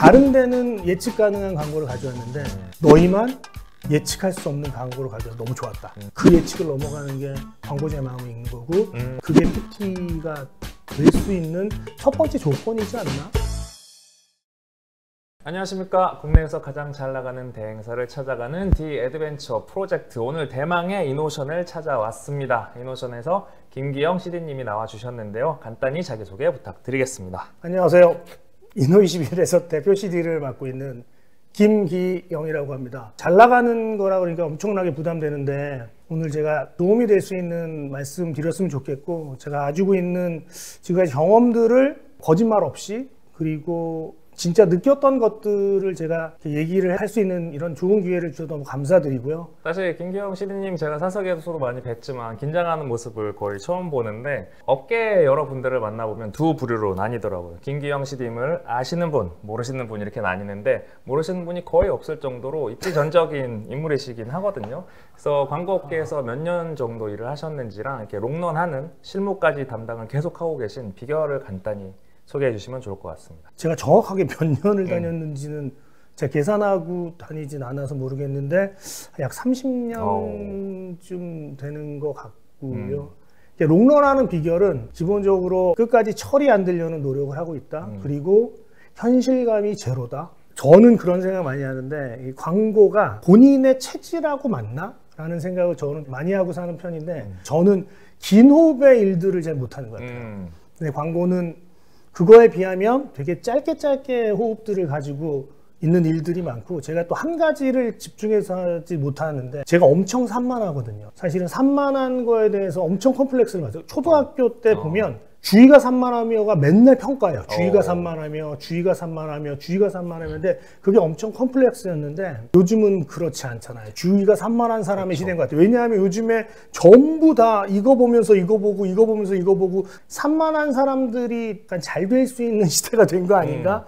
다른 데는 예측 가능한 광고를 가져왔는데 너희만 예측할 수 없는 광고를 가져와 너무 좋았다. 그 예측을 넘어가는 게 광고주의 마음이 있는 거고 그게 PT가 될 수 있는 첫 번째 조건이지 않나? 안녕하십니까. 국내에서 가장 잘 나가는 대행사를 찾아가는 디 애드벤처 프로젝트, 오늘 대망의 이노션을 찾아왔습니다. 이노션에서 김기영 CD님이 나와주셨는데요. 간단히 자기소개 부탁드리겠습니다. 안녕하세요. 이노21에서 대표 CD를 맡고 있는 김기영이라고 합니다. 잘 나가는 거라 그러니까 엄청나게 부담되는데 오늘 제가 도움이 될 수 있는 말씀 드렸으면 좋겠고, 제가 가지고 있는 지금까지 경험들을 거짓말 없이, 그리고 진짜 느꼈던 것들을 제가 얘기를 할 수 있는 이런 좋은 기회를 주셔서 너무 감사드리고요. 사실 김기영 CD님 제가 사석에서도 많이 뵀지만 긴장하는 모습을 거의 처음 보는데, 업계 여러분들을 만나보면 두 부류로 나뉘더라고요. 김기영 CD님을 아시는 분, 모르시는 분 이렇게 나뉘는데, 모르시는 분이 거의 없을 정도로 입지전적인 인물이시긴 하거든요. 그래서 광고업계에서 몇 년 정도 일을 하셨는지랑 이렇게 롱런하는 실무까지 담당을 계속하고 계신 비결을 간단히 소개해 주시면 좋을 것 같습니다. 제가 정확하게 몇 년을 다녔는지는 제가 계산하고 다니진 않아서 모르겠는데 약 30년쯤 되는 것 같고요. 롱런하는 비결은 기본적으로 끝까지 철이 안 들려는 노력을 하고 있다. 그리고 현실감이 제로다. 저는 그런 생각 많이 하는데, 이 광고가 본인의 체질하고 맞나? 라는 생각을 저는 많이 하고 사는 편인데, 저는 긴 호흡의 일들을 잘 못하는 것 같아요. 근데 광고는 그거에 비하면 되게 짧게 호흡들을 가지고 있는 일들이 많고, 제가 또 한 가지를 집중해서 하지 못하는데, 제가 엄청 산만하거든요. 사실은 산만한 거에 대해서 엄청 컴플렉스를 받아요. 초등학교 때 보면 주의가 산만하며가 맨날 평가예요. 주의가 산만하며, 주의가 산만하며, 주의가 산만하며인데 그게 엄청 컴플렉스였는데, 요즘은 그렇지 않잖아요. 주의가 산만한 사람의 시대인 것 같아요. 왜냐하면 요즘에 전부 다 이거 보면서 이거 보고, 이거 보면서 이거 보고, 산만한 사람들이 약간 잘 될 수 있는 시대가 된 거 아닌가?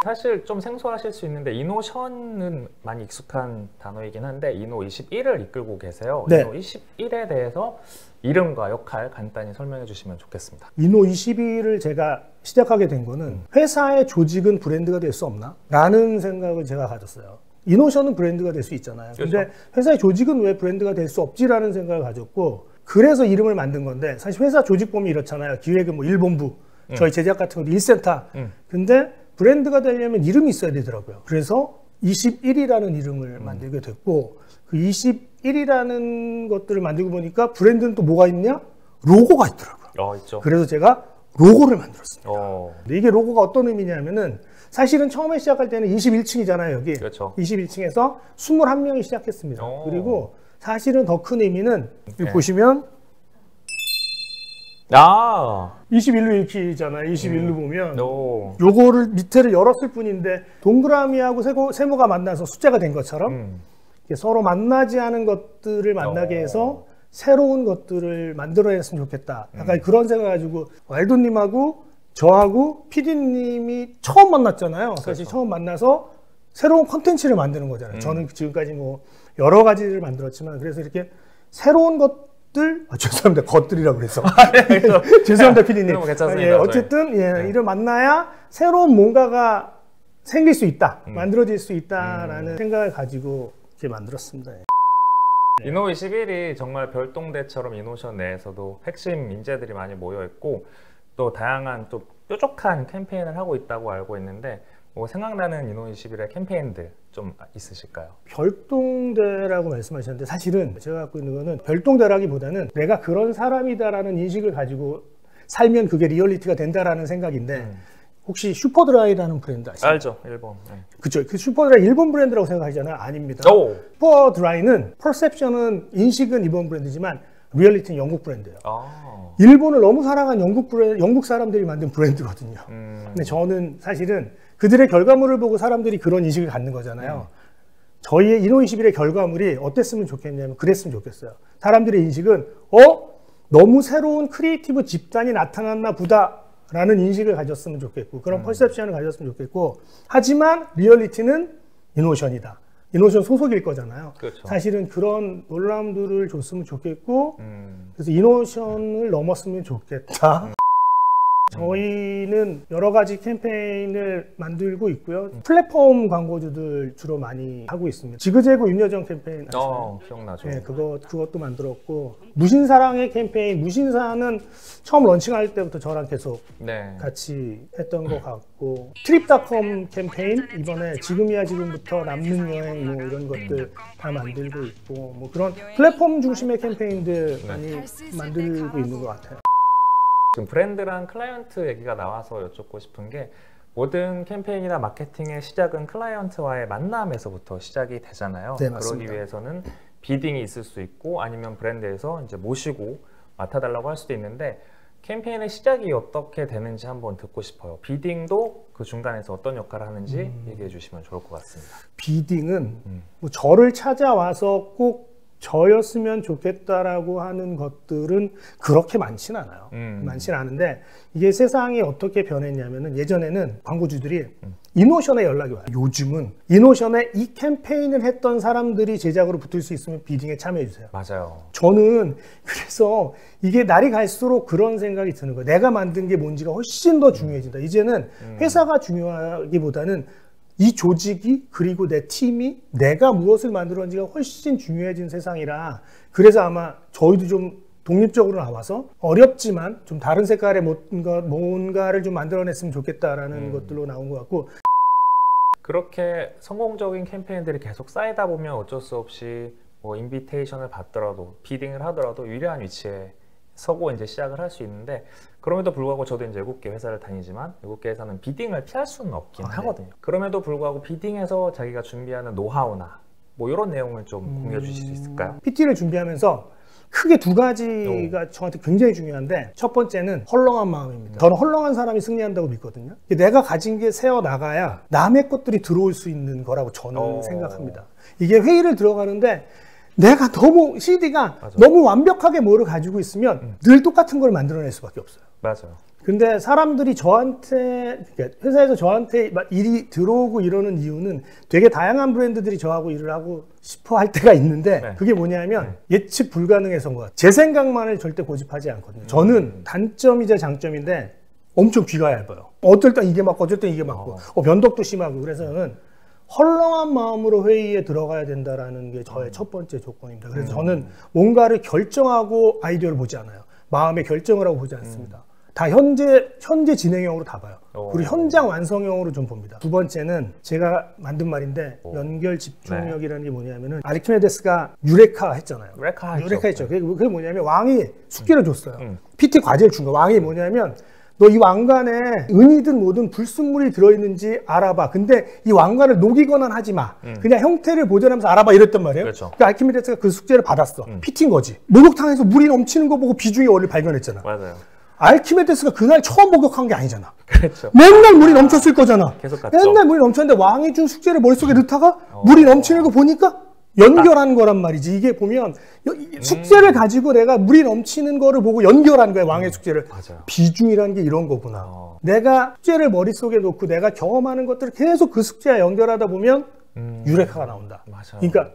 사실 좀 생소하실 수 있는데, 이노션은 많이 익숙한 단어이긴 한데 이노21을 이끌고 계세요. 네. 이노21에 대해서 이름과 역할 간단히 설명해 주시면 좋겠습니다. 이노21을 제가 시작하게 된 거는 회사의 조직은 브랜드가 될 수 없나? 라는 생각을 제가 가졌어요. 이노션은 브랜드가 될 수 있잖아요. 그렇죠. 근데 회사의 조직은 왜 브랜드가 될 수 없지라는 생각을 가졌고, 그래서 이름을 만든 건데, 사실 회사 조직 보면 이렇잖아요. 기획은 뭐 1본부, 저희 제작 같은 거 1센터. 근데 브랜드가 되려면 이름이 있어야 되더라고요. 그래서 21이라는 이름을 만들게 됐고, 그 21이라는 것들을 만들고 보니까 브랜드는 또 뭐가 있냐? 로고가 있더라고요. 있죠. 그래서 제가 로고를 만들었습니다. 근데 이게 로고가 어떤 의미냐면은, 사실은 처음에 시작할 때는 21층이잖아요, 여기. 그렇죠. 21층에서 21명이 시작했습니다. 그리고 사실은 더 큰 의미는, 여기 보시면 21로 읽히잖아요. 21로 보면 요거를 밑에를 열었을 뿐인데, 동그라미하고 세모가 만나서 숫자가 된 것처럼 서로 만나지 않은 것들을 만나게 해서 새로운 것들을 만들어냈으면 좋겠다. 약간 그런 생각을 가지고, 왈도님하고 저하고 PD님이 처음 만났잖아요. 사실 처음 만나서 새로운 콘텐츠를 만드는 거잖아요. 저는 지금까지 뭐 여러 가지를 만들었지만, 그래서 이렇게 새로운 죄송합니다. 것들이라고 그래서. 죄송합니다, PD님. 어쨌든, 이를 만나야 새로운 뭔가가 생길 수 있다. 만들어질 수 있다라는 생각을 가지고 이렇게 만들었습니다. 이노21이 정말 별동대처럼 이노션 내에서도 핵심 인재들이 많이 모여있고, 또 다양한 또 뾰족한 캠페인을 하고 있다고 알고 있는데, 뭐 생각나는 이노21의 캠페인들 좀 있으실까요? 별동대라고 말씀하셨는데, 사실은 제가 갖고 있는 거는 별동대라기보다는 내가 그런 사람이다라는 인식을 가지고 살면 그게 리얼리티가 된다라는 생각인데, 혹시 슈퍼드라이라는 브랜드 아시죠? 알죠, 일본. 그쵸. 그 슈퍼드라이 일본 브랜드라고 생각하시잖아요. 아닙니다. 슈퍼드라이는 퍼셉션은, 인식은 일본 브랜드지만 리얼리티는 영국 브랜드예요. 일본을 너무 사랑한 영국 사람들이 만든 브랜드거든요. 근데 저는 사실은 그들의 결과물을 보고 사람들이 그런 인식을 갖는 거잖아요. 저희의 이노21의 결과물이 어땠으면 좋겠냐면 그랬으면 좋겠어요. 사람들의 인식은 너무 새로운 크리에이티브 집단이 나타났나 보다 라는 인식을 가졌으면 좋겠고, 그런 퍼셉션을 가졌으면 좋겠고, 하지만 리얼리티는 이노션이다. 이노션 소속일 거잖아요. 그렇죠. 사실은 그런 놀라움들을 줬으면 좋겠고, 그래서 이노션을 넘었으면 좋겠다. 저희는 여러 가지 캠페인을 만들고 있고요. 플랫폼 광고주들 주로 많이 하고 있습니다. 지그재그 윤여정 캠페인 아시나요? 기억나죠. 네, 그것도 만들었고, 무신사랑의 캠페인, 무신사는 처음 런칭할 때부터 저랑 계속 네. 같이 했던 것 같고, 트립닷컴 캠페인 이번에 지금이야 지금부터 남는 여행 뭐 이런 것들 다 만들고 있고, 뭐 그런 플랫폼 중심의 캠페인들 많이 만들고 있는 것 같아요. 지금 브랜드랑 클라이언트 얘기가 나와서 여쭙고 싶은 게, 모든 캠페인이나 마케팅의 시작은 클라이언트와의 만남에서부터 시작이 되잖아요. 네, 맞습니다. 그러기 위해서는 비딩이 있을 수 있고, 아니면 브랜드에서 이제 모시고 맡아달라고 할 수도 있는데, 캠페인의 시작이 어떻게 되는지 한번 듣고 싶어요. 비딩도 그 중간에서 어떤 역할을 하는지 얘기해 주시면 좋을 것 같습니다. 비딩은 뭐 저를 찾아와서 꼭 저였으면 좋겠다라고 하는 것들은 그렇게 많진 않아요. 많진 않은데, 이게 세상이 어떻게 변했냐면은, 예전에는 광고주들이 이노션에 연락이 와요. 요즘은 이노션에 이 캠페인을 했던 사람들이 제작으로 붙을 수 있으면 비딩에 참여해 주세요. 맞아요. 저는 그래서 이게 날이 갈수록 그런 생각이 드는 거예요. 내가 만든 게 뭔지가 훨씬 더 중요해진다. 이제는 회사가 중요하기보다는 이 조직이, 그리고 내 팀이 내가 무엇을 만들었는지가 훨씬 중요해진 세상이라, 그래서 아마 저희도 좀 독립적으로 나와서 어렵지만 좀 다른 색깔의 뭔가를 좀 만들어냈으면 좋겠다라는 것들로 나온 것 같고, 그렇게 성공적인 캠페인들이 계속 쌓이다 보면 어쩔 수 없이 뭐 인비테이션을 받더라도, 비딩을 하더라도 유리한 위치에 서고 이제 시작을 할 수 있는데, 그럼에도 불구하고 저도 이제 외국계 회사를 다니지만 외국계 회사는 비딩을 피할 수는 없긴 하거든요. 그럼에도 불구하고 비딩에서 자기가 준비하는 노하우나 뭐 이런 내용을 좀 공유해 주실 수 있을까요? PT를 준비하면서 크게 두 가지가 저한테 굉장히 중요한데, 첫 번째는 헐렁한 마음입니다. 저는 헐렁한 사람이 승리한다고 믿거든요. 내가 가진 게 새어 나가야 남의 것들이 들어올 수 있는 거라고 저는 생각합니다. 이게 회의를 들어가는데 내가 너무 CD가 너무 완벽하게 뭐를 가지고 있으면 늘 똑같은 걸 만들어낼 수밖에 없어요. 맞아요. 근데 사람들이 저한테, 그러니까 회사에서 저한테 막 일이 들어오고 이러는 이유는, 되게 다양한 브랜드들이 저하고 일을 하고 싶어 할 때가 있는데, 그게 뭐냐면 예측 불가능해서인 것 같아요. 제 생각만을 절대 고집하지 않거든요. 저는 단점이자 장점인데 엄청 귀가 얇아요. 어떨 땐 이게 맞고 어떨 땐 이게 맞고, 변덕도 심하고. 그래서 저는 헐렁한 마음으로 회의에 들어가야 된다라는 게 저의 첫 번째 조건입니다. 그래서 저는 뭔가를 결정하고 아이디어를 보지 않아요. 마음의 결정을 하고 보지 않습니다. 다 현재 진행형으로 다 봐요. 그리고 현장 완성형으로 좀 봅니다. 두 번째는 제가 만든 말인데, 연결 집중력이라는 게 뭐냐면은, 아르키메데스가 유레카 했잖아요. 유레카 했죠. 그게 뭐냐면, 왕이 숙제를 줬어요. PT 과제를 준 거예요. 왕이 뭐냐면, 너 이 왕관에 은이든 뭐든 불순물이 들어있는지 알아봐. 근데 이 왕관을 녹이거나 하지 마. 그냥 형태를 보존하면서 알아봐. 이랬단 말이에요. 그렇죠. 그러니까 아르키메데스가 그 숙제를 받았어. PT인 거지. 목욕탕에서 물이 넘치는 거 보고 비중의 원리를 발견했잖아. 맞아요. 아르키메데스가 그날 처음 목욕한 게 아니잖아. 그렇죠. 맨날 물이 넘쳤을 거잖아. 계속 갔죠. 맨날 물이 넘쳤는데 왕이 준 숙제를 머릿속에 넣다가 물이 넘치는 거 보니까 연결한 거란 말이지. 이게 보면 숙제를 가지고 내가 물이 넘치는 거를 보고 연결한 거야, 왕의 숙제를. 맞아요. 비중이라는 게 이런 거구나. 내가 숙제를 머릿속에 놓고 내가 경험하는 것들을 계속 그 숙제와 연결하다 보면 유레카가 나온다. 맞아요. 그러니까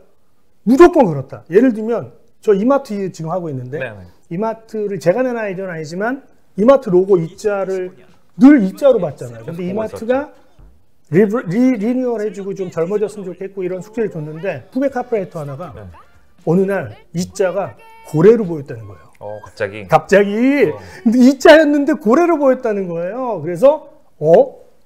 무조건 그렇다. 예를 들면 저 이마트 지금 하고 있는데, 이마트를 제가 낸 아이디어는 아니지만 이마트 로고 이자를 늘 이자로 봤잖아요. 근데 이마트가 리뉴얼 해주고 좀 젊어졌으면 좋겠고 이런 숙제를 줬는데, 후배 카프레이터 하나가 어느 날 이자가 고래로 보였다는 거예요. 갑자기 근데 이자였는데 고래로 보였다는 거예요. 그래서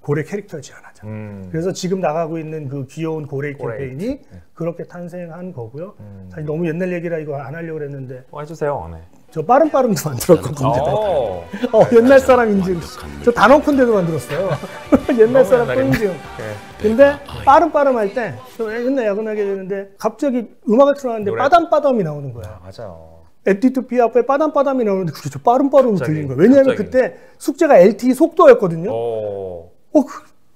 고래 캐릭터 제안하자. 그래서 지금 나가고 있는 그 귀여운 고래 캠페인이 그렇게 탄생한 거고요. 사실 너무 옛날 얘기라 이거 안 하려고 했는데 해주세요. 저 빠름빠름도 만들었거든요. 옛날 사람 인증. 저 단원콘대도 만들었어요. 옛날 사람 또 인증. 근데 빠름빠름 할 때 맨날 야근하게 되는데, 갑자기 음악을 틀어놨는데 빠담빠담이 나오는 거야. 맞아요. 에디트 피아프에 빠담빠담이 나오는데 그게 저 빠름빠름으로 들리는 거야. 왜냐하면 그때 숙제가 LTE 속도였거든요. 그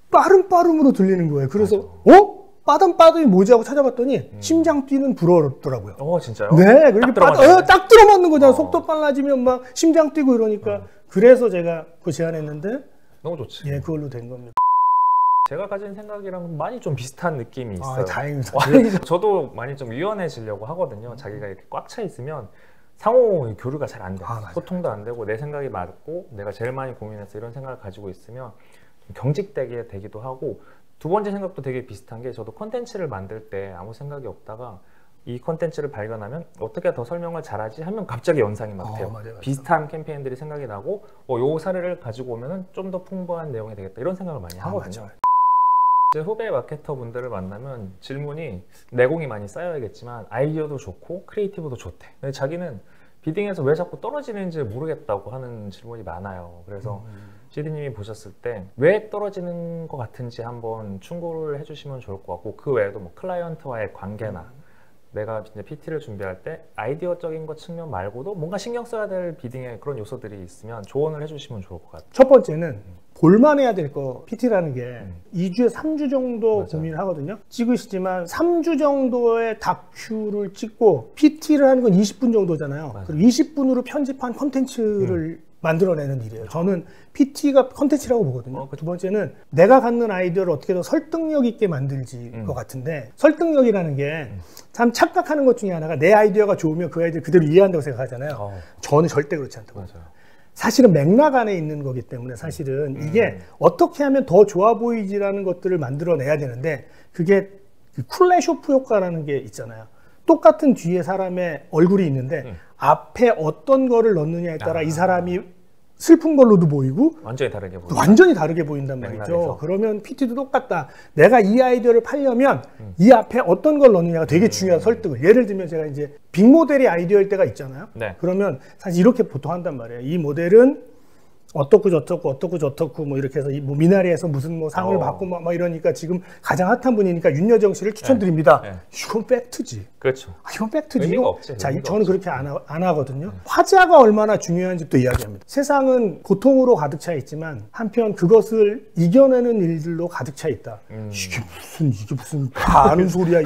빠름빠름으로 들리는 거예요. 그래서 빠담빠담이 뭐지 하고 찾아봤더니 심장 뛰는 불어더라고요. 진짜요? 네, 그렇게 딱 들어맞는 거잖아. 속도 빨라지면 막 심장 뛰고 이러니까. 그래서 제가 그 제안했는데 너무 좋지. 예, 그걸로 된 겁니다. 제가 가진 생각이랑 많이 좀 비슷한 느낌이 있어요. 다행입니다. 저도 많이 좀 유연해지려고 하거든요. 자기가 이렇게 꽉 차 있으면 상호 교류가 잘 안 돼. 맞아요. 소통도 안 되고 내 생각이 맞고 내가 제일 많이 고민해서 이런 생각을 가지고 있으면 좀 경직되게 되기도 하고 두 번째 생각도 되게 비슷한 게 저도 컨텐츠를 만들 때 아무 생각이 없다가 이 컨텐츠를 발견하면 어떻게 더 설명을 잘하지 하면 갑자기 연상이 막 돼요. 맞아요. 비슷한 캠페인들이 생각이 나고 요 사례를 가지고 오면 좀 더 풍부한 내용이 되겠다 이런 생각을 많이 하거든요. 제 후배 마케터 분들을 만나면 질문이 내공이 많이 쌓여야겠지만 아이디어도 좋고 크리에이티브도 좋대. 근데 자기는 비딩에서 왜 자꾸 떨어지는지 모르겠다고 하는 질문이 많아요. 그래서 CD님이 보셨을 때 왜 떨어지는 것 같은지 한번 충고를 해주시면 좋을 것 같고 그 외에도 뭐 클라이언트와의 관계나 내가 이제 PT를 준비할 때 아이디어적인 것 측면 말고도 뭔가 신경 써야 될 비딩에 그런 요소들이 있으면 조언을 해주시면 좋을 것 같아요. 첫 번째는 볼만해야 될 거 PT라는 게 2주에 3주 정도 맞아. 고민을 하거든요. 찍으시지만 3주 정도의 다큐를 찍고 PT를 하는 건 20분 정도잖아요. 맞아. 그리고 20분으로 편집한 콘텐츠를 만들어내는 일이에요. 저는 PT가 콘텐츠라고 보거든요. 두 번째는 내가 갖는 아이디어를 어떻게 더 설득력 있게 만들지 것 같은데 설득력이라는 게 참 착각하는 것 중에 하나가 내 아이디어가 좋으면 그 아이디어를 그대로 이해한다고 생각하잖아요. 저는 절대 그렇지 않다고 봐요. 사실은 맥락 안에 있는 거기 때문에 사실은 이게 어떻게 하면 더 좋아 보이지라는 것들을 만들어내야 되는데 그게 쿨레쇼프 효과라는 게 있잖아요. 똑같은 뒤에 사람의 얼굴이 있는데 앞에 어떤 거를 넣느냐에 따라 이 사람이 슬픈 걸로도 보이고 완전히 다르게 보인단 말이죠. 맥락에서. 그러면 PT도 똑같다. 내가 이 아이디어를 팔려면 이 앞에 어떤 걸 넣느냐가 되게 중요한 설득을. 예를 들면 제가 이제 빅모델이 아이디어일 때가 있잖아요. 네. 그러면 사실 이렇게 보통 한단 말이에요. 이 모델은 어떻고 저떻고 뭐 이렇게 해서 뭐 미나리에서 무슨 뭐 상을 받고 막 이러니까 지금 가장 핫한 분이니까 윤여정 씨를 추천드립니다. 네. 이건 팩트지. 그렇죠. 이건 팩트지. 의미가 없지. 자, 저는 그렇게 안 하거든요. 화자가 얼마나 중요한지 또 이야기합니다. 세상은 고통으로 가득 차 있지만 한편 그것을 이겨내는 일들로 가득 차 있다. 이게 무슨 다 아는 소리야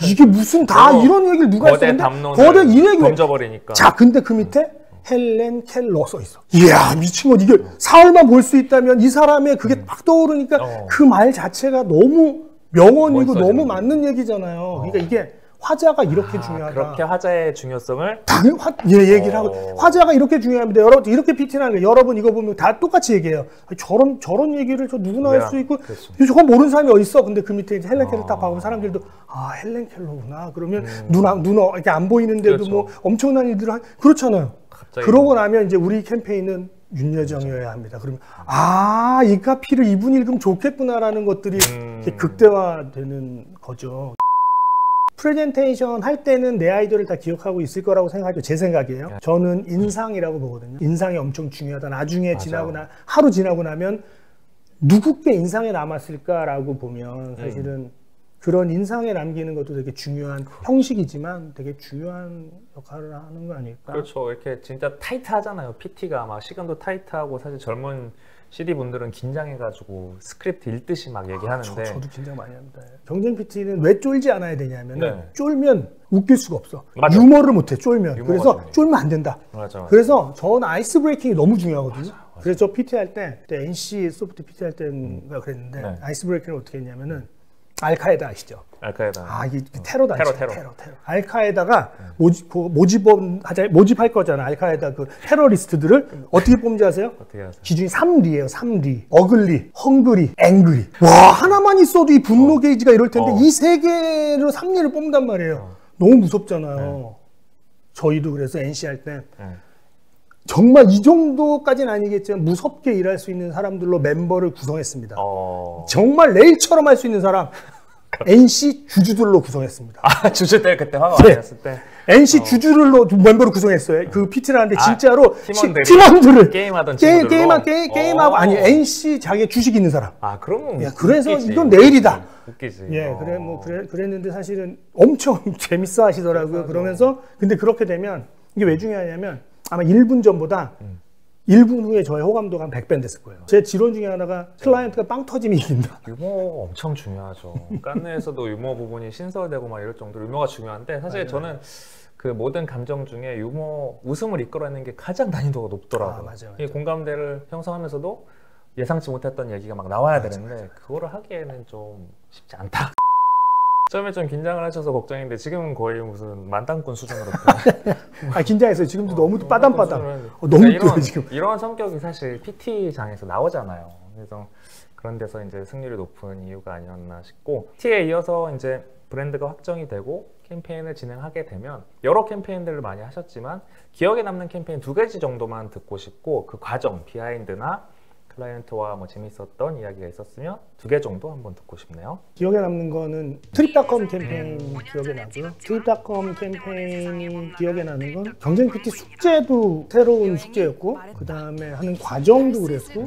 이게 무슨 다 이런 얘기를 누가 거대 했었는데 담론을 이 얘기를 던져버리니까. 자, 근데 그 밑에 헬렌 켈러 써 있어. 이야, 미친 것. 이게 사흘만 볼 수 있다면 이 사람의 그게 막 떠오르니까 그 말 자체가 너무 명언이고 너무 맞는 얘기잖아요. 그러니까 이게 화자가 이렇게 중요하다. 그렇게 화자의 중요성을 당연히 얘기를 하고 화자가 이렇게 중요합니다. 여러분 이렇게 PT라는 게 여러분 이거 보면 다 똑같이 얘기해요. 저런 얘기를 저 누구나 할 수 있고 저거 모르는 사람이 어디 있어? 근데 그 밑에 이제 헬렌 켈러 딱 봐보면 사람들도 헬렌 켈러구나. 그러면 눈 이렇게 안 보이는데도 그렇죠. 뭐 엄청난 일들을 그렇잖아요. 그러고 나면 이제 우리 캠페인은 윤여정이어야 합니다. 그러면 이 카피를 이분이 읽으면 좋겠구나라는 것들이 이렇게 극대화되는 거죠. 프레젠테이션 할 때는 내 아이디어를 다 기억하고 있을 거라고 생각하죠. 제 생각이에요. 저는 인상이라고 보거든요. 인상이 엄청 중요하다. 나중에 하루 지나고 나면 누구께 인상에 남았을까라고 보면 사실은 그런 인상에 남기는 것도 되게 중요한 형식이지만 되게 중요한 역할을 하는 거 아닐까? 그렇죠. 이렇게 진짜 타이트하잖아요. PT가 막 시간도 타이트하고 사실 젊은 CD 분들은 긴장해가지고 스크립트 읽듯이 막 얘기하는데 저도 긴장 많이 합니다. 경쟁 PT는 왜 쫄지 않아야 되냐면 쫄면 웃길 수가 없어. 유머를 못해 쫄면. 그래서 쫄면 안 된다. 그래서 저는 아이스 브레이킹이 너무 중요하거든요. 그래서 저 PT 할 때 NC 소프트 PT 할 때인가 그랬는데 아이스 브레이킹을 어떻게 했냐면은 알카에다 아시죠? 알카에다. 이게 테러다. 테러. 알카에다가 모집할 거잖아. 알카에다 그 테러리스트들을 어떻게 뽑는지 아세요? 어떻게 하세요? 기준이 3D예요. 3D. 어글리, 헝그리, 앵그리. 와, 하나만 있어도 이 분노 게이지가 이럴 텐데 이 세 개로 3D를 뽑는단 말이에요. 너무 무섭잖아요. 저희도 그래서 NC 할 때 정말 이 정도까지는 아니겠지만 무섭게 일할 수 있는 사람들로 멤버를 구성했습니다. 정말 레일처럼 할 수 있는 사람 NC 주주들로 구성했습니다. 주주들 그때 화가 많이 났을 때 NC 주주들로 멤버를 구성했어요. 그 PT를 하는데 진짜로 팀원들을 게임하던 게임하고 아니 NC 자기 주식 있는 사람. 그러면 그래서 웃기지. 이건 내일이다. 웃기지. 그랬는데 사실은 엄청 재밌어 하시더라고요. 그러면서 근데 그렇게 되면 이게 왜 중요하냐면 아마 1분 전보다 1분 후에 저의 호감도가 한 100배 됐을 거예요. 제 지론 중에 하나가 클라이언트가 빵 터지면 이긴다. 유머 엄청 중요하죠. 깐느에서도 유머 부분이 신설되고 막 이럴 정도로 유머가 중요한데 사실 저는 그 모든 감정 중에 웃음을 이끌어내는 게 가장 난이도가 높더라고요. 이 공감대를 형성하면서도 예상치 못했던 얘기가 막 나와야 되는데 그거를 하기에는 좀 쉽지 않다. 처음에 좀 긴장을 하셔서 걱정인데 지금은 거의 무슨 만땅꾼 수준으로 아, 긴장했어요. 지금도 너무 빠담빠담. 너무 그러니까 뜨거워 지금. 이런 성격이 사실 PT장에서 나오잖아요. 그래서 그런 데서 이제 승률이 높은 이유가 아니었나 싶고, PT에 이어서 이제 브랜드가 확정이 되고 캠페인을 진행하게 되면 여러 캠페인들을 많이 하셨지만 기억에 남는 캠페인 2가지 정도만 듣고 싶고, 그 과정, 비하인드나 클라이언트와 뭐 재밌었던 이야기가 있었으면 2개 정도 한번 듣고 싶네요. 기억에 남는 거는 트립닷컴 캠페인 기억에 나고요. 트립닷컴 캠페인 기억에 나는 건 경쟁 PT 숙제도 새로운 숙제였고, 그 다음에 하는 과정도 그랬고,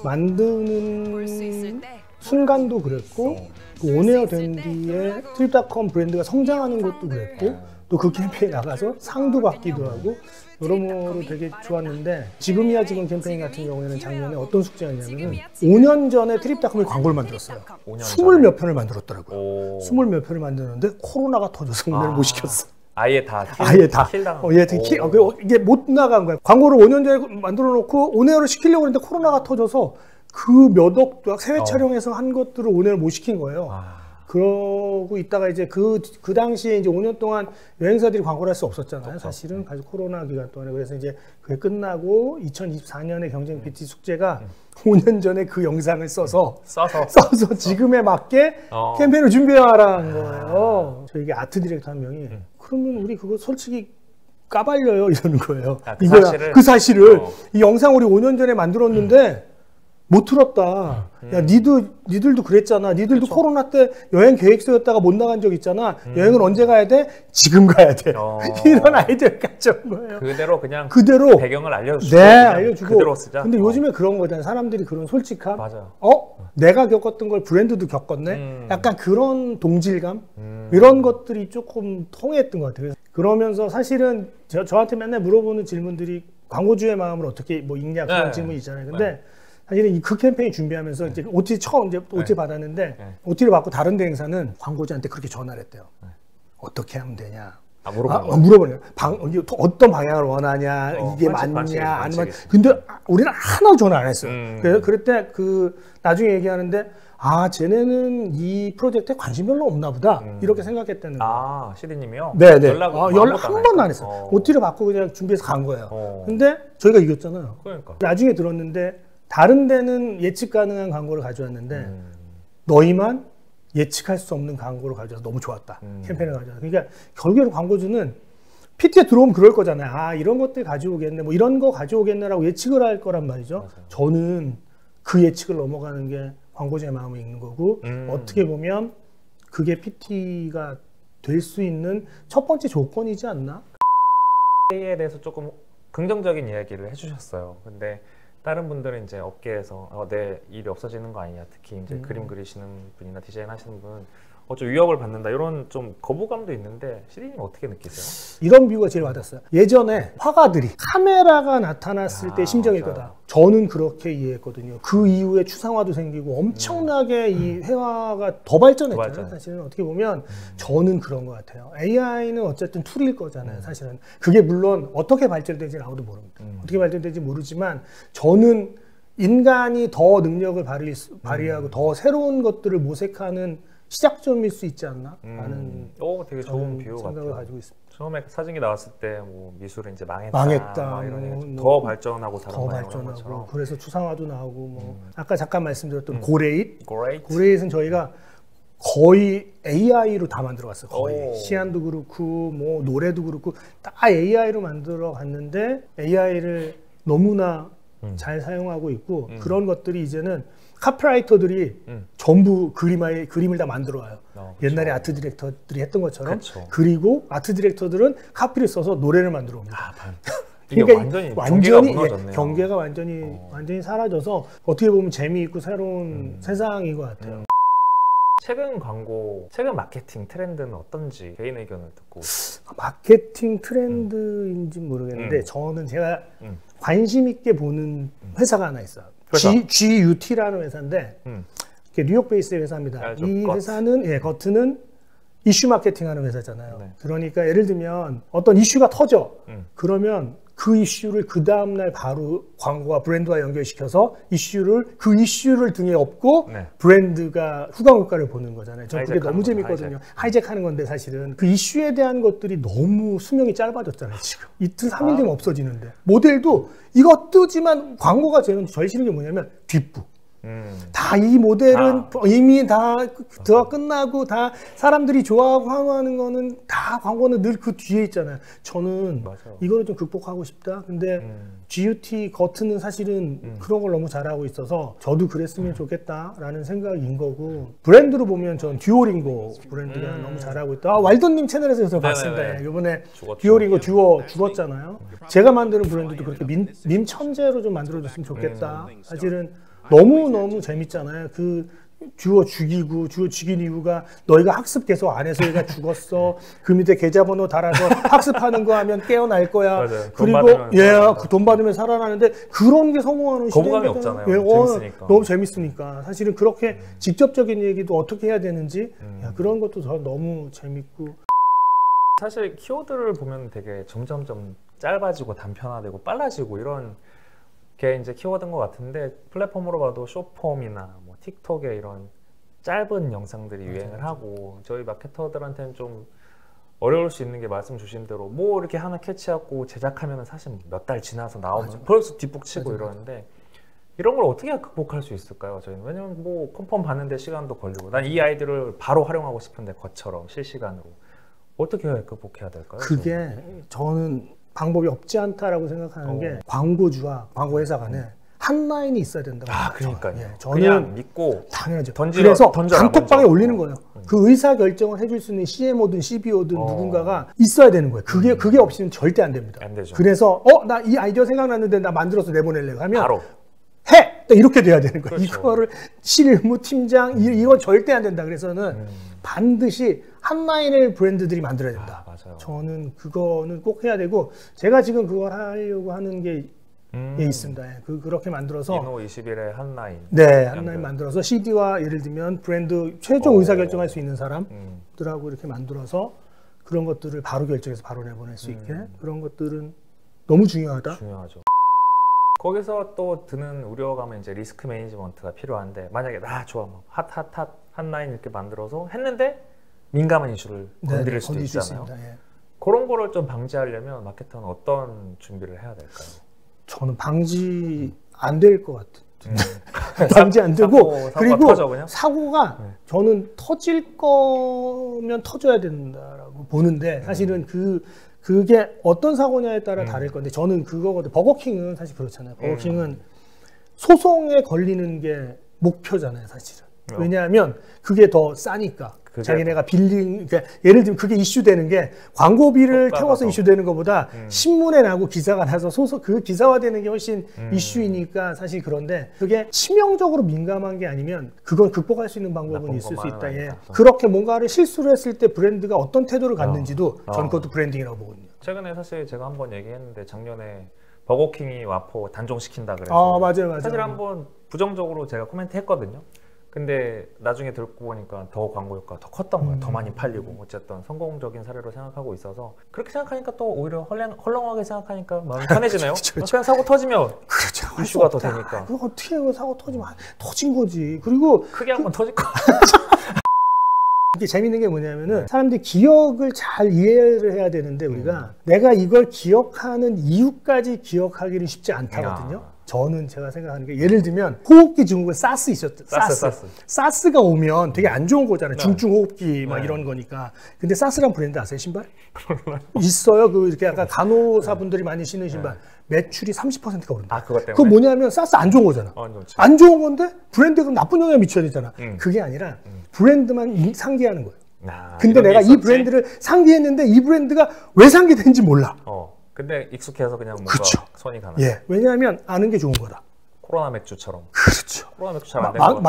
만드는 순간도 그랬고, 그 온에어 된 뒤에 트립닷컴 브랜드가 성장하는 것도 그랬고, 또 그 캠페인 나가서 상도 받기도 하고 여러모로 되게 좋았는데, 지금이야 지금 캠페인 같은 경우에는 작년에 어떤 숙제였냐면은 5년 전에 트립닷컴이 광고를 만들었어요. 20 몇 편을 만들었더라고요. 20 몇 편을 만드는데 코로나가 터져서 오늘 못 시켰어. 아예 다 킬당한. 이게 못 나간 거야. 광고를 5년 전에 만들어 놓고 온에어를 시키려고 했는데 코로나가 터져서 그 몇 억 해외 촬영해서 한 것들을 온에어를 못 시킨 거예요. 그러고 있다가 이제 그 당시에 이제 5년 동안 여행사들이 광고를 할 수 없었잖아요. 사실은 코로나 기간 동안에. 그래서 이제 그게 끝나고 2024년에 경쟁 PT 숙제가 5년 전에 그 영상을 써서 지금에 맞게 캠페인을 준비하라는 거예요. 저희 아트 디렉터 한 명이 그러면 우리 그거 솔직히 까발려요 이러는 거예요. 그 사실을 이 영상 우리 5년 전에 만들었는데 못 틀었다. 야, 니들도 그랬잖아. 니들도 그쵸. 코로나 때 여행 계획서였다가 못 나간 적 있잖아. 여행을 언제 가야 돼? 지금 가야 돼. 이런 아이디어를 가져온 거예요. 그대로 배경을 알려주고. 네, 알려주고. 그대로 쓰자. 근데 요즘에 그런 거잖아요. 사람들이 그런 솔직함. 맞아요. 내가 겪었던 걸 브랜드도 겪었네. 약간 그런 동질감. 이런 것들이 조금 통했던 것 같아요. 그러면서 사실은 저한테 맨날 물어보는 질문들이 광고주의 마음을 어떻게 뭐 읽냐 그런 질문이 있잖아요. 근데 사실은 그 캠페인 준비하면서 이제 OT 처음 이제 OT 받았는데 OT를 받고 다른 대행사는 광고주한테 그렇게 전화를 했대요. 어떻게 하면 되냐? 물어보네요. 어떤 방향을 원하냐? 이게 맞냐? 아니면 근데 우리는 하나도 전화 안 했어요. 그래서 그럴 때 나중에 얘기하는데 쟤네는 이 프로젝트에 관심 별로 없나 보다 이렇게 생각했다는 거예요. CD님이요? 네네. 연락 한 번도 안 했어요. OT를 받고 그냥 준비해서 간 거예요. 근데 저희가 이겼잖아요. 그러니까. 나중에 들었는데 다른 데는 예측 가능한 광고를 가져왔는데 너희만 예측할 수 없는 광고를 가져와서 너무 좋았다. 캠페인을 가져와서. 그러니까 결국에는 광고주는 PT에 들어오면 그럴 거잖아요. 이런 것들 가져오겠네. 뭐 이런 거 가져오겠네라고 예측을 할 거란 말이죠. 맞아요. 저는 그 예측을 넘어가는 게 광고주의 마음을 읽는 거고 어떻게 보면 그게 PT가 될 수 있는 첫 번째 조건이지 않나? 에 대해서 조금 긍정적인 이야기를 해주셨어요. 근데 다른 분들은 이제 업계에서 내 일이 없어지는 거 아니냐, 특히 이제 그림 그리시는 분이나 디자인 하시는 분 좀 위협을 받는다 이런 좀 거부감도 있는데 CD님 어떻게 느끼세요? 이런 비유가 제일 와닿았어요. 예전에 화가들이 카메라가 나타났을 때 심정일 거다. 저는 그렇게 이해했거든요. 그 이후에 추상화도 생기고 엄청나게 이 회화가 더 발전했잖아요. 사실은 어떻게 보면 저는 그런 것 같아요. AI는 어쨌든 툴일 거잖아요. 사실은 그게 물론 어떻게 발전될지 아무도 모릅니다. 어떻게 발전될지 모르지만 저는 인간이 더 능력을 발휘하고 더 새로운 것들을 모색하는 시작점일 수 있지 않나? 라는 되게 좋은 비유 생각을 같아요. 가지고 있습니다. 처음에 사진기 나왔을 때 뭐 미술은 이제 망했다 더 발전하고 더 발전하고 그래서 추상화도 나오고 아까 잠깐 말씀드렸던 고레잇은 저희가 거의 AI로 다 만들어 갔어요. 거의 시안도 그렇고 뭐 노래도 그렇고 다 AI로 만들어 갔는데 AI를 너무나 잘 사용하고 있고 그런 것들이 이제는 카피라이터들이 전부 그림을 다 만들어 와요. 옛날에 아트 디렉터들이 했던 것처럼. 그리고 아트 디렉터들은 카피를 써서 노래를 만들어 옵니다. 그러니까 완전히 경계가 완전히 사라져서 어떻게 보면 재미있고 새로운 세상인 것 같아요. 최근 마케팅 트렌드는 어떤지 개인 의견을 듣고. 마케팅 트렌드인지 모르겠는데 저는 제가 관심 있게 보는 회사가 하나 있어요. GUT라는 회사인데 뉴욕 베이스의 회사입니다. 이 회사는 거트는 이슈 마케팅하는 회사잖아요. 그러니까 예를 들면 어떤 이슈가 터져. 그러면 그 이슈를 그 다음날 바로 광고와 브랜드와 연결시켜서 그 이슈를 등에 업고 네. 브랜드가 후광 효과를 보는 거잖아요. 저 그게 너무 거죠, 재밌거든요. 하이잭하는 건데 사실은 그 이슈에 대한 것들이 너무 수명이 짧아졌잖아요. 지금 이틀 3일 되면 없어지는데 모델도 이거 뜨지만 광고가 저는 제일 싫은 게 뭐냐면 뒷북. 다 이 모델은 이미 다 끝나고 다 사람들이 좋아하고 환호하는 거는 다 광고는 늘 그 뒤에 있잖아요. 저는 맞아요. 이거를 좀 극복하고 싶다. 근데 GUT 거트는 사실은 그런 걸 너무 잘하고 있어서 저도 그랬으면 좋겠다라는 생각인 거고 브랜드로 보면 전 듀오링고 브랜드가 너무 잘하고 있다. 왈더님 채널에서 저 봤습니다. 이번에 듀오링고 듀오 죽었잖아요. 제가 만드는 브랜드도 그렇게 밈 천재로 좀 만들어줬으면 좋겠다. 사실은 너무너무 재밌잖아요. 그 듀오 죽인 이유가 너희가 학습 계속 안 해서 얘가 죽었어. 그 밑에 계좌번호 달아서 학습하는 거 하면 깨어날 거야. 맞아요. 그리고 그 돈 받으면 살아나는데 그런 게 성공하는 거부감이 시대거든요. 없잖아요. 재밌으니까. 너무 재밌으니까. 사실은 그렇게 직접적인 얘기도 어떻게 해야 되는지 그런 것도 저 너무 재밌고. 사실 키워드를 보면 되게 점점점 짧아지고 단편화되고 빨라지고 이런 게 이제 키워드인 것 같은데 플랫폼으로 봐도 숏폼이나 뭐 틱톡에 이런 짧은 영상들이 유행을 하고 저희 마케터들한테는 좀 어려울 수 있는 게 말씀 주신 대로 뭐 이렇게 하나 캐치하고 제작하면 사실 몇 달 지나서 나오면 벌써 뒷북치고 이러는데 이런 걸 어떻게 극복할 수 있을까요? 저희는 왜냐면 뭐 컨펌 받는데 시간도 걸리고 난 이 아이디어를 바로 활용하고 싶은데 것처럼 실시간으로 어떻게 극복해야 될까요? 그게 저는 방법이 없지 않다라고 생각하는 게 광고주와 광고 회사 간에 한 라인이 있어야 된다고 생각해요. 그러니까요. 저는 그냥 믿고 당연하죠. 던져라, 그래서 던져라, 단톡방에 먼저. 올리는 거예요. 그 의사 결정을 해줄 수 있는 CMO든 CBO든 누군가가 있어야 되는 거예요. 그게 없이는 절대 안 됩니다. 안 되죠. 그래서 나 이 아이디어 생각났는데 나 만들어서 내보낼래요 하면 바로 해! 이렇게 돼야 되는 거예요. 그렇죠. 이거를 실무 팀장 이건 절대 안 된다. 그래서는 반드시 한 라인을 브랜드들이 만들어야 된다. 맞아요. 저는 그거는 꼭 해야 되고 제가 지금 그걸 하려고 하는 게 있습니다. 그렇게 만들어서 이노 21의 한 라인. 네, 한 라인 만들어서 CD와 예를 들면 브랜드 최종 의사결정할 수 있는 사람들하고 이렇게 만들어서 그런 것들을 바로 결정해서 바로 내보낼 수 있게 그런 것들은 너무 중요하다. 중요하죠. 거기서 또 드는 우려감은 이제 리스크 매니지먼트가 필요한데 만약에 좋아 뭐 핫 한 라인 이렇게 만들어서 했는데 민감한 이슈를 건드릴 수도 있잖아요. 그런 거를 좀 방지하려면 마케터는 어떤 준비를 해야 될까요? 저는 방지 안 될 것 같아요. 방지 안 되고 그리고 사고가 저는 터질 거면 터져야 된다라고 보는데 사실은 그게 어떤 사고냐에 따라 다를 건데 저는 그거거든요. 버거킹은 사실 그렇잖아요. 버거킹은 소송에 걸리는 게 목표잖아요, 사실은. 왜냐하면 그게 더 싸니까. 자기네가 빌린, 그러니까 예를 들면 그게 이슈되는 게 광고비를 태워서 이슈되는 것보다 신문에 나고 기사가 나서 그 기사화되는 게 훨씬 이슈이니까 사실 그런데 그게 치명적으로 민감한 게 아니면 그건 극복할 수 있는 방법은 있을 수 있다. 그렇게 뭔가를 실수를 했을 때 브랜드가 어떤 태도를 갖는지도 저는 그것도 브랜딩이라고 보거든요. 최근에 사실 제가 한번 얘기했는데 작년에 버거킹이 와포 단종시킨다 그래서 맞아요. 사실 한번 부정적으로 제가 코멘트 했거든요. 근데 나중에 듣고 보니까 더 광고 효과가 더 컸던 거예요. 더 많이 팔리고 어쨌든 성공적인 사례로 생각하고 있어서 그렇게 생각하니까 또 오히려 헐렁하게 생각하니까 마음이 편해지네요. 그냥 사고 터지면 이슈가 더 되니까. 그거 어떻게 해요? 사고 터지면 터진 거지. 그리고 크게 한번 터질 거. 이게 재밌는 게 뭐냐면은 사람들이 기억을 잘 이해를 해야 되는데 우리가 내가 이걸 기억하는 이유까지 기억하기는 쉽지 않다거든요. 저는 제가 생각하는 게 예를 들면 호흡기 증후군 사스 있었죠. 사스가 오면 되게 안 좋은 거잖아요. 중증 호흡기 막 이런 거니까. 근데 사스란 브랜드 아세요? 신발? 있어요. 이렇게 약간 간호사분들이 많이 신는 신발. 매출이 30%가 오른다. 그것 때문에? 그거 뭐냐면 사스 안 좋은 거잖아. 안 좋은 건데 브랜드가 나쁜 영향을 미쳐야 되잖아. 그게 아니라 브랜드만 상기하는 거예요. 근데 내가 이 브랜드를 상기했는데 이 브랜드가 왜 상기된지 몰라. 근데 익숙해서 그냥 뭔가 손이 가는. 왜냐하면 아는 게 좋은 거다. 코로나 맥주처럼. 그렇죠. 코로나 맥주 잘 안 되는 거.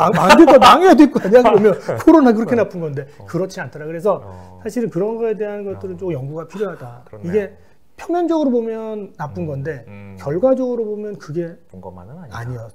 망해야 될 거 아니야. 그러면 코로나 그렇게 나쁜 건데 그렇지 않더라. 그래서 사실은 그런 거에 대한 것들은 좀 연구가 필요하다. 그렇네요. 이게 표면적으로 보면 나쁜 건데 결과적으로 보면 그게 나쁜 것만은 아니야.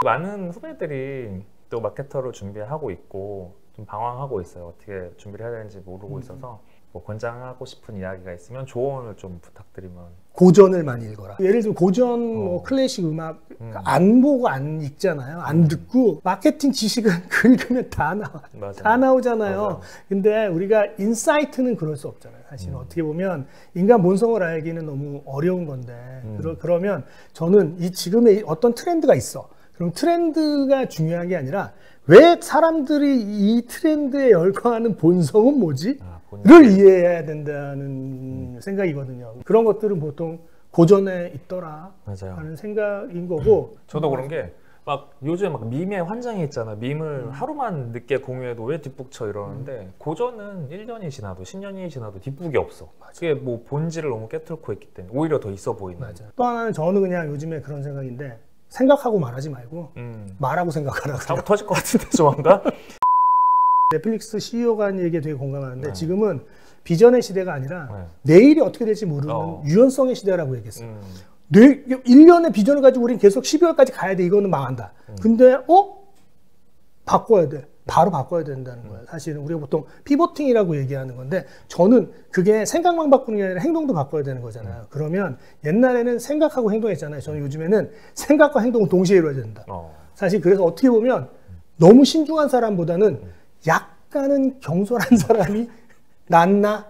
많은 후배들이 또 마케터를 준비하고 있고 좀 방황하고 있어요. 어떻게 준비를 해야 되는지 모르고 있어서 뭐 권장하고 싶은 이야기가 있으면 조언을 좀 부탁드리면. 고전을 많이 읽어라. 예를 들면 고전 뭐 클래식 음악 안 보고 안 읽잖아요. 안 듣고 마케팅 지식은 긁으면 다 나와. 맞아. 다 나오잖아요. 맞아. 근데 우리가 인사이트는 그럴 수 없잖아요. 사실은 어떻게 보면 인간 본성을 알기는 너무 어려운 건데 그러면 저는 이 지금의 어떤 트렌드가 있어. 그럼 트렌드가 중요한 게 아니라 왜 사람들이 이 트렌드에 열광하는 본성은 뭐지? 를 이해해야 된다는 생각이거든요. 그런 것들은 보통 고전에 있더라 맞아요. 하는 생각인 거고. 저도 그런 게 막 요즘 막 밈에 환장이 있잖아. 밈을 하루만 늦게 공유해도 왜 뒷북쳐 이러는데 고전은 1년이 지나도 10년이 지나도 뒷북이 없어. 그게 뭐 본질을 너무 깨뚫고 있기 때문에 오히려 더 있어 보이는. 맞아요. 또 하나는 저는 그냥 요즘에 그런 생각인데 생각하고 말하지 말고 말하고 생각하라고. 사고 터질 것 같은데 조만간. 넷플릭스 CEO가 한 얘기에 되게 공감하는데 지금은 비전의 시대가 아니라 내일이 어떻게 될지 모르는 유연성의 시대라고 얘기했어요. 1년의 비전을 가지고 우리는 계속 12월까지 가야 돼. 이거는 망한다. 근데 바꿔야 돼. 바로 바꿔야 된다는 거예요. 사실은 우리가 보통 피보팅이라고 얘기하는 건데 저는 그게 생각만 바꾸는 게 아니라 행동도 바꿔야 되는 거잖아요. 그러면 옛날에는 생각하고 행동했잖아요. 저는 요즘에는 생각과 행동은 동시에 이루어야 된다. 사실 그래서 어떻게 보면 너무 신중한 사람보다는 약간은 경솔한 사람이 낫나?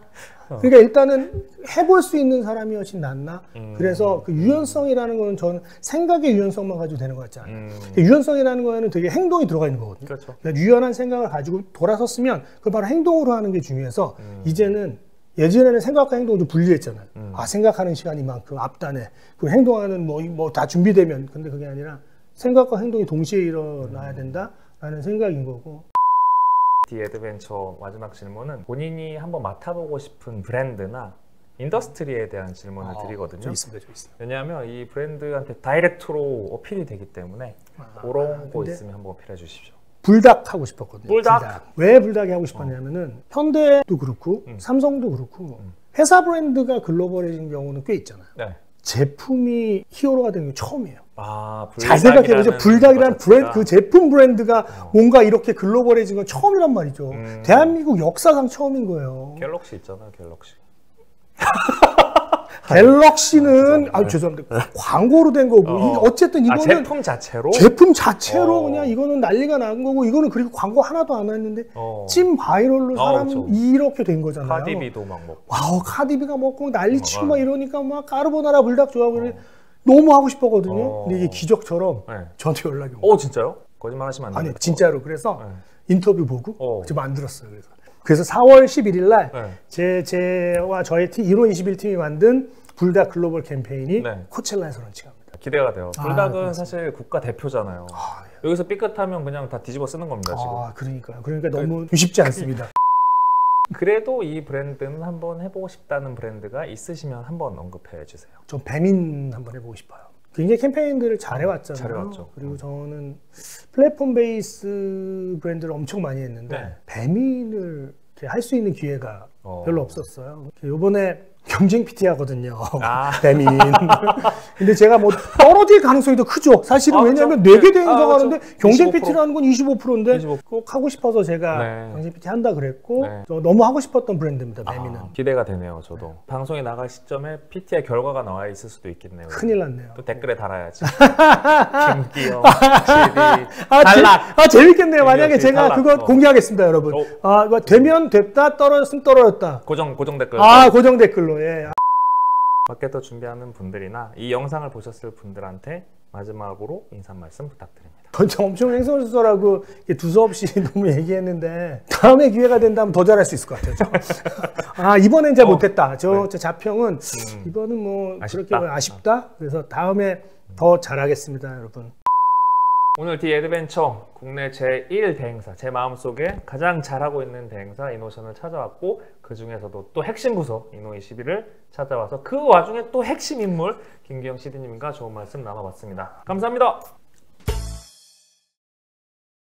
그러니까 일단은 해볼 수 있는 사람이 훨씬 낫나? 그래서 그 유연성이라는 거는 저는 생각의 유연성만 가지고 되는 것 같지 않아요. 유연성이라는 거에는 되게 행동이 들어가 있는 거거든요. 그렇죠. 그러니까 유연한 생각을 가지고 돌아섰으면 그걸 바로 행동으로 하는 게 중요해서 이제는 예전에는 생각과 행동을 좀 분리했잖아요. 생각하는 시간이 이만큼 앞단에 그 행동하는 뭐 다 준비되면 근데 그게 아니라 생각과 행동이 동시에 일어나야 된다라는 생각인 거고. 디 애드벤처 마지막 질문은 본인이 한번 맡아보고 싶은 브랜드나 인더스트리에 대한 질문을 드리거든요. 저 있습니다. 왜냐하면 이 브랜드한테 다이렉트로 어필이 되기 때문에 그런 거 있으면 한번 어필해 주십시오. 불닭 하고 싶었거든요. 불닭? 왜 불닭이 하고 싶었냐면은 현대도 그렇고 삼성도 그렇고 회사 브랜드가 글로벌해진 경우는 꽤 있잖아요. 네. 제품이 히어로가 되는 게 처음이에요. 잘 생각해보세요. 불닭이라는 브랜드, 그 제품 브랜드가 뭔가 이렇게 글로벌해진 건 처음이란 말이죠. 대한민국 역사상 처음인 거예요. 갤럭시 있잖아요, 갤럭시. 갤럭시는 죄송합니다. 광고로 된 거고 어쨌든 이거는 제품 자체로 그냥 이거는 난리가 난 거고 이거는 그리고 광고 하나도 안 했는데 찐 바이럴로 사람 이렇게 된 거잖아요. 카디비도 막 먹고 카디비가 먹고 난리치고 막 이러니까 막 까르보나라 불닭 좋아하고 너무 하고 싶었거든요. 근데 이게 기적처럼 저한테 연락이 온 거예요. 진짜요? 거짓말 하시면 안 돼요. 아니 진짜로. 그래서 인터뷰 보고 지금 만들었어요. 그래서 4월 11일 날 제와 저희 팀 1호 21팀이 만든 불닭 글로벌 캠페인이 코첼라에서 런칭합니다. 기대가 돼요. 불닭은 사실 국가 대표잖아요. 여기서 삐끗하면 그냥 다 뒤집어 쓰는 겁니다. 지금. 그러니까 너무 쉽지 않습니다. 그래도 이 브랜드는 한번 해보고 싶다는 브랜드가 있으시면 한번 언급해 주세요. 전 배민 한번 해보고 싶어요. 굉장히 캠페인들을 잘해왔잖아요. 잘해왔죠. 그리고 저는 플랫폼 베이스 브랜드를 엄청 많이 했는데 배민을 할 수 있는 기회가 별로 없었어요. 이번에 경쟁 PT 하거든요. 배민. 근데 제가 뭐 떨어질 가능성이 더 크죠. 사실은 왜냐하면 4개 대행사가는데 경쟁 PT라는 건 25%인데 꼭 하고 싶어서 제가 경쟁 PT 한다 그랬고 너무 하고 싶었던 브랜드입니다. 배민은. 기대가 되네요. 저도. 방송에 나갈 시점에 PT의 결과가 나와 있을 수도 있겠네요. 큰일 났네요. 또 댓글에 달아야지. 김기영, CD, 탈락. 재밌겠네요. 만약에 제가 그거 공개하겠습니다, 여러분. 이거 되면 됐다, 떨어졌으면 떨어졌다. 고정 댓글. 고정 댓글로. 마케터 준비하는 분들이나 이 영상을 보셨을 분들한테 마지막으로 인사 말씀 부탁드립니다. 엄청 횡설수설하고 두서없이 너무 얘기했는데 다음에 기회가 된다면 더 잘할 수 있을 것 같아요. 이번엔 잘 못했다. 저 자평은 이번은 뭐 아쉽다. 그렇게 아쉽다. 그래서 다음에 더 잘하겠습니다, 여러분. 오늘 디 애드벤처 국내 제1 대행사, 제 마음속에 가장 잘하고 있는 대행사 이노션을 찾아왔고 그 중에서도 또 핵심 부서 이노21을 찾아와서 그 와중에 또 핵심 인물 김기영 CD님과 좋은 말씀 나눠봤습니다. 감사합니다.